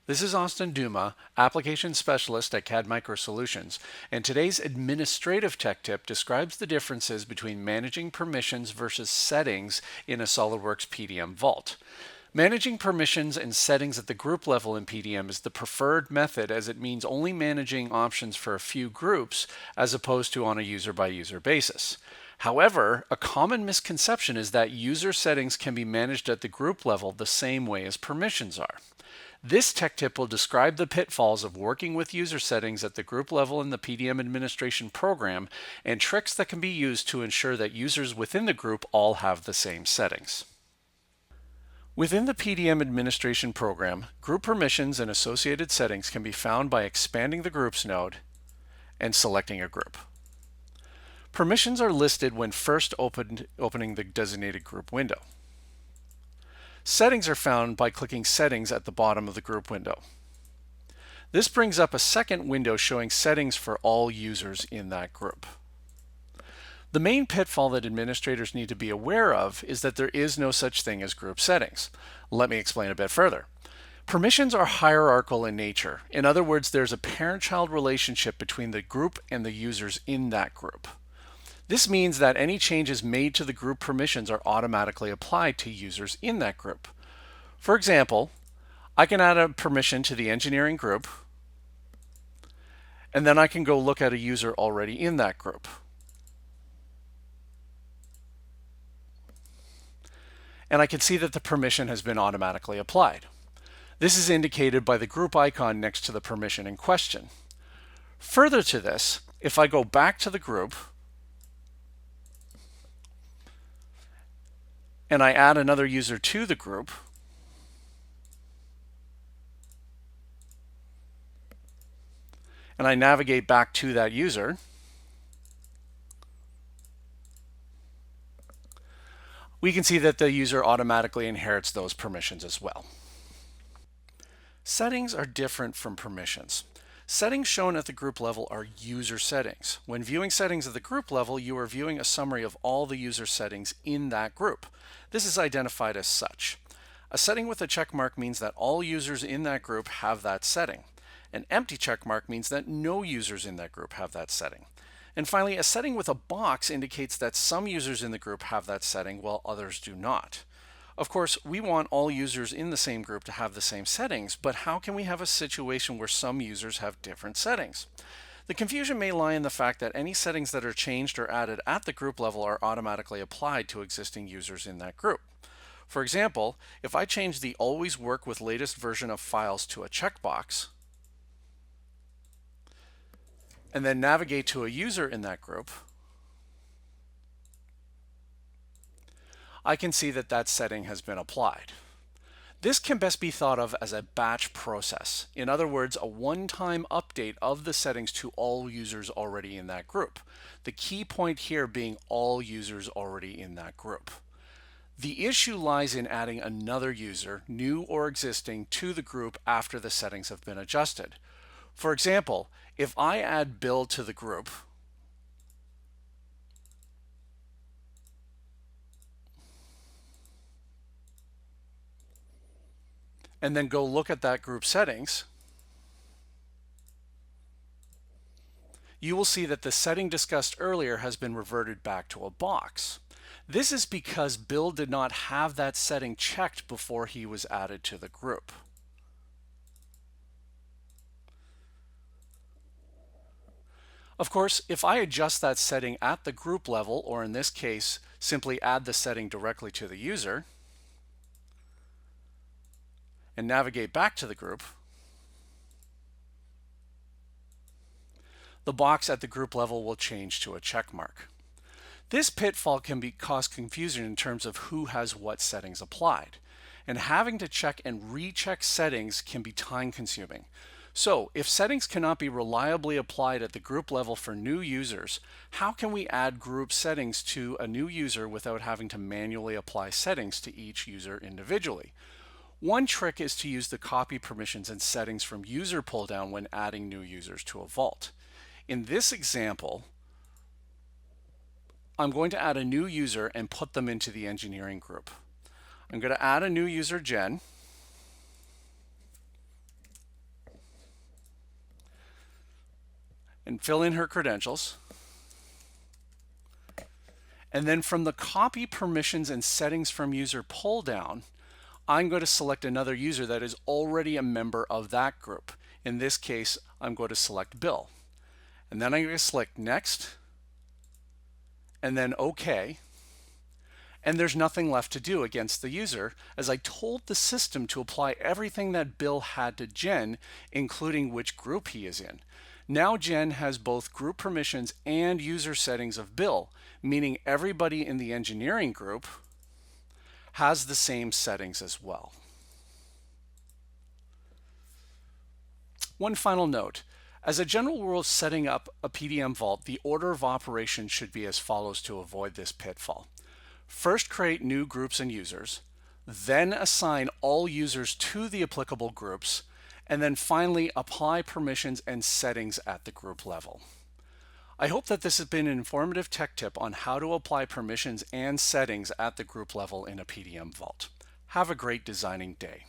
This is Austin Duma, Application Specialist at CAD Micro Solutions, and today's administrative tech tip describes the differences between managing permissions versus settings in a SOLIDWORKS PDM vault. Managing permissions and settings at the group level in PDM is the preferred method, as it means only managing options for a few groups as opposed to on a user-by-user basis. However, a common misconception is that user settings can be managed at the group level the same way as permissions are. This tech tip will describe the pitfalls of working with user settings at the group level in the PDM administration program and tricks that can be used to ensure that users within the group all have the same settings. Within the PDM administration program, group permissions and associated settings can be found by expanding the Groups node and selecting a group. Permissions are listed when first opening the designated group window. Settings are found by clicking Settings at the bottom of the group window. This brings up a second window showing settings for all users in that group. The main pitfall that administrators need to be aware of is that there is no such thing as group settings. Let me explain a bit further. Permissions are hierarchical in nature. In other words, there's a parent-child relationship between the group and the users in that group. This means that any changes made to the group permissions are automatically applied to users in that group. For example, I can add a permission to the engineering group, and then I can go look at a user already in that group. And I can see that the permission has been automatically applied. This is indicated by the group icon next to the permission in question. Further to this, if I go back to the group and I add another user to the group, and I navigate back to that user, we can see that the user automatically inherits those permissions as well. Settings are different from permissions. Settings shown at the group level are user settings. When viewing settings at the group level, you are viewing a summary of all the user settings in that group. This is identified as such. A setting with a check mark means that all users in that group have that setting. An empty check mark means that no users in that group have that setting. And finally, a setting with a box indicates that some users in the group have that setting while others do not. Of course, we want all users in the same group to have the same settings, but how can we have a situation where some users have different settings? The confusion may lie in the fact that any settings that are changed or added at the group level are automatically applied to existing users in that group. For example, if I change the Always Work with Latest Version of Files to a checkbox, and then navigate to a user in that group, I can see that that setting has been applied. This can best be thought of as a batch process. In other words, a one-time update of the settings to all users already in that group. The key point here being all users already in that group. The issue lies in adding another user, new or existing, to the group after the settings have been adjusted. For example, if I add Bill to the group, and then go look at that group settings, you will see that the setting discussed earlier has been reverted back to a box. This is because Bill did not have that setting checked before he was added to the group. Of course, if I adjust that setting at the group level, or in this case, simply add the setting directly to the user, and navigate back to the group, the box at the group level will change to a check mark. This pitfall can cause confusion in terms of who has what settings applied, and having to check and recheck settings can be time consuming. So if settings cannot be reliably applied at the group level for new users, how can we add group settings to a new user without having to manually apply settings to each user individually? One trick is to use the copy permissions and settings from user pull down when adding new users to a vault. In this example, I'm going to add a new user and put them into the engineering group. I'm going to add a new user, Jen. and fill in her credentials. And then from the Copy Permissions and Settings from User pull down, I'm going to select another user that is already a member of that group. In this case, I'm going to select Bill. And then I'm going to select Next, and then OK. And there's nothing left to do against the user, as I told the system to apply everything that Bill had to Jen, including which group he is in. Now Jen has both group permissions and user settings of Bill, meaning everybody in the engineering group has the same settings as well. One final note. As a general rule of setting up a PDM vault, the order of operations should be as follows to avoid this pitfall. First, create new groups and users, then assign all users to the applicable groups, and then finally apply permissions and settings at the group level. I hope that this has been an informative tech tip on how to apply permissions and settings at the group level in a PDM vault. Have a great designing day.